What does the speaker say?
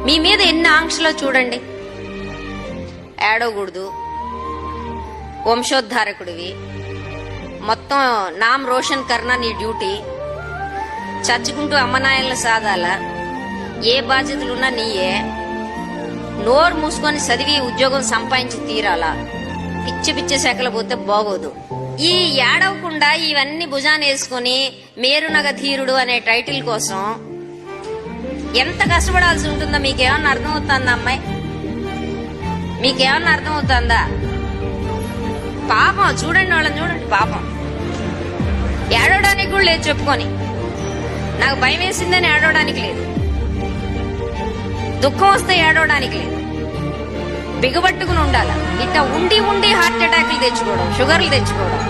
మీ మీద ఎన్ని ఆంక్షలో చూడండి. ఏడవకూడదు, వంశోద్ధారకుడివి, మొత్తం నామ్ రోషన్ కర్నా నీ డ్యూటీ, చచ్చుకుంటూ అమ్మనాయలను సాదాల, ఏ బాధ్యతలున్నా నీయే, నోరు మూసుకొని చదివి ఉద్యోగం సంపాదించి తీరాలా, పిచ్చి పిచ్చి శాఖలు పోతే బాగోదు. ఈ ఏడవకుండా ఇవన్నీ భుజాన్ని వేసుకుని మేరునగ ధీరుడు అనే టైటిల్ కోసం ఎంత కష్టపడాల్సి ఉంటుందో మీకేమన్నా అర్థమవుతుందా అమ్మాయి? మీకేమన్నా అర్థమవుతుందా? పాపం చూడండి, వాళ్ళని చూడండి, పాపం ఏడవడానికి కూడా లేదు. చెప్పుకొని నాకు భయం వేసిందని ఏడవడానికి లేదు, దుఃఖం వస్తే ఏడవడానికి లేదు. బిగబట్టుకుని ఉండాలి. ఇట్లా ఉండి ఉండి హార్ట్ అటాక్లు తెచ్చుకోవడం, షుగర్లు తెచ్చుకోవడం,